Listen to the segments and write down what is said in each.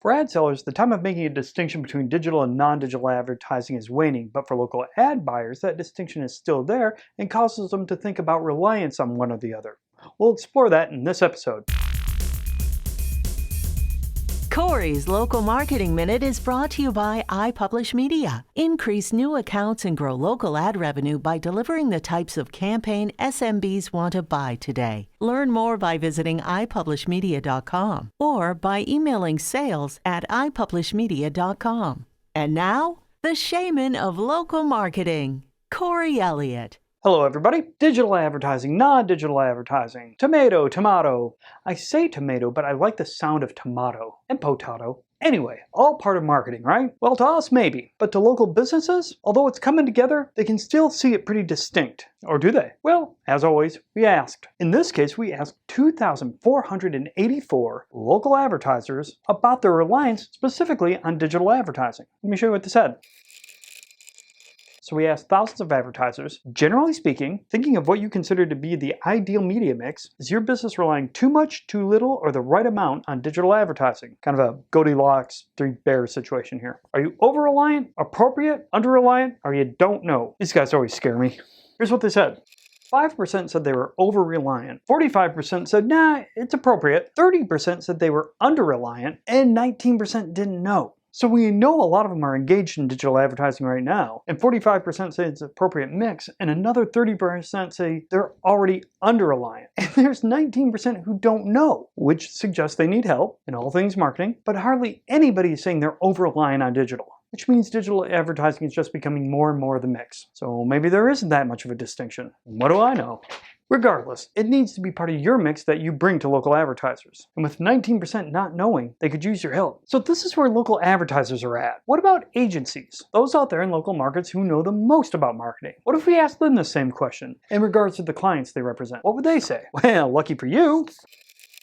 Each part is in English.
For ad sellers, the time of making a distinction between digital and non-digital advertising is waning, but for local ad buyers, that distinction is still there and causes them to think about reliance on one or the other. We'll explore that in this episode. Corey's Local Marketing Minute is brought to you by iPublish Media. Increase new accounts and grow local ad revenue by delivering the types of campaign SMBs want to buy today. Learn more by visiting iPublishMedia.com or by emailing sales@iPublishMedia.com. And now, the shaman of local marketing, Corey Elliott. Hello everybody. Digital advertising, non-digital advertising, tomato. I say tomato, but I like the sound of tomato and potato. Anyway, all part of marketing, right? Well, to us maybe, but to local businesses, although it's coming together, they can still see it pretty distinct. Or do they? Well, as always, we asked. In this case, we asked 2,484 local advertisers about their reliance specifically on digital advertising. Let me show you what they said. So we asked thousands of advertisers, generally speaking, thinking of what you consider to be the ideal media mix, is your business relying too much, too little, or the right amount on digital advertising? Kind of a Goldilocks, three bears situation here. Are you over-reliant, appropriate, under-reliant, or you don't know? These guys always scare me. Here's what they said. 5% said they were over-reliant, 45% said, nah, it's appropriate, 30% said they were under-reliant, and 19% didn't know. So we know a lot of them are engaged in digital advertising right now, and 45% say it's an appropriate mix, and another 30% say they're already under-reliant. And there's 19% who don't know, which suggests they need help in all things marketing, but hardly anybody is saying they're over-reliant on digital, which means digital advertising is just becoming more and more of the mix. So maybe there isn't that much of a distinction. What do I know? Regardless, it needs to be part of your mix that you bring to local advertisers. And with 19% not knowing, they could use your help. So this is where local advertisers are at. What about agencies? Those out there in local markets who know the most about marketing. What if we asked them the same question in regards to the clients they represent? What would they say? Well, lucky for you.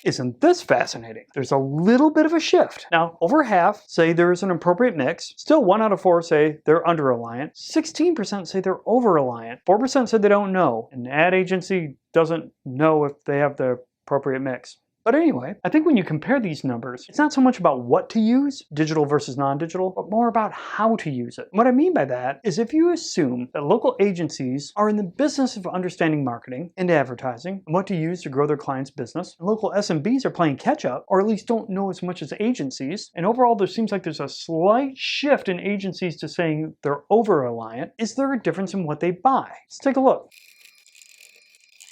Isn't this fascinating? There's a little bit of a shift. Now, over half say there is an appropriate mix. Still 1 out of 4 say they're under-reliant. 16% say they're over-reliant. 4% said they don't know. An ad agency doesn't know if they have the appropriate mix. But anyway, I think when you compare these numbers, it's not so much about what to use, digital versus non-digital, but more about how to use it. What I mean by that is if you assume that local agencies are in the business of understanding marketing and advertising and what to use to grow their clients' business, and local SMBs are playing catch-up, or at least don't know as much as agencies, and overall there seems like there's a slight shift in agencies to saying they're over-reliant, is there a difference in what they buy? Let's take a look.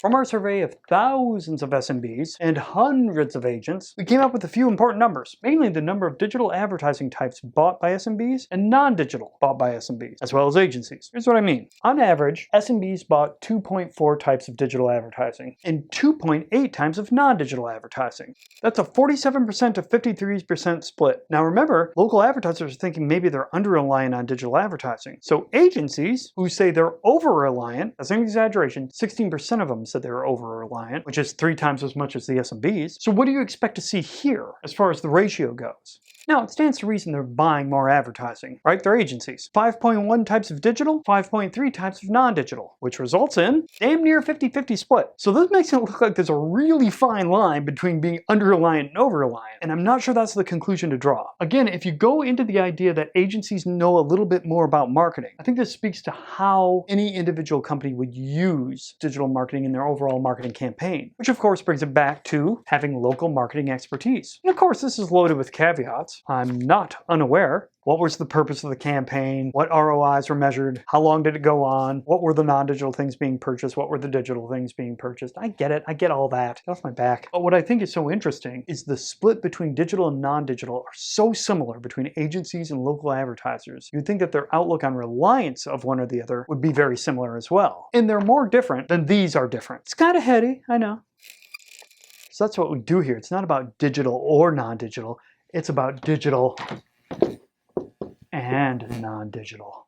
From our survey of thousands of SMBs and hundreds of agents, we came up with a few important numbers, mainly the number of digital advertising types bought by SMBs and non-digital bought by SMBs, as well as agencies. Here's what I mean. On average, SMBs bought 2.4 types of digital advertising and 2.8 times of non-digital advertising. That's a 47% to 53% split. Now remember, local advertisers are thinking maybe they're under-reliant on digital advertising. So agencies who say they're over-reliant, that's an exaggeration, 16% of them said they were over-reliant, which is 3 times as much as the SMBs. So what do you expect to see here as far as the ratio goes? Now, it stands to reason they're buying more advertising, right? They're agencies. 5.1 types of digital, 5.3 types of non-digital, which results in damn near 50-50 split. So this makes it look like there's a really fine line between being under-reliant and over-reliant, and I'm not sure that's the conclusion to draw. Again, if you go into the idea that agencies know a little bit more about marketing, I think this speaks to how any individual company would use digital marketing in their overall marketing campaign, which of course brings it back to having local marketing expertise. And of course, this is loaded with caveats. I'm not unaware. What was the purpose of the campaign? What ROIs were measured? How long did it go on? What were the non-digital things being purchased? What were the digital things being purchased? I get it. I get all that. Get off my back. But what I think is so interesting is the split between digital and non-digital are so similar between agencies and local advertisers. You'd think that their outlook on reliance of one or the other would be very similar as well. And they're more different than these are different. It's kind of heady, I know. So that's what we do here. It's not about digital or non-digital. It's about digital and non-digital.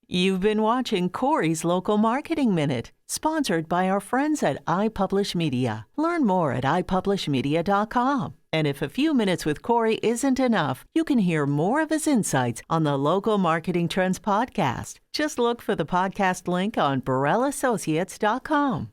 You've been watching Corey's Local Marketing Minute, sponsored by our friends at iPublish Media. Learn more at iPublishMedia.com. And if a few minutes with Corey isn't enough, you can hear more of his insights on the Local Marketing Trends podcast. Just look for the podcast link on BurrellAssociates.com.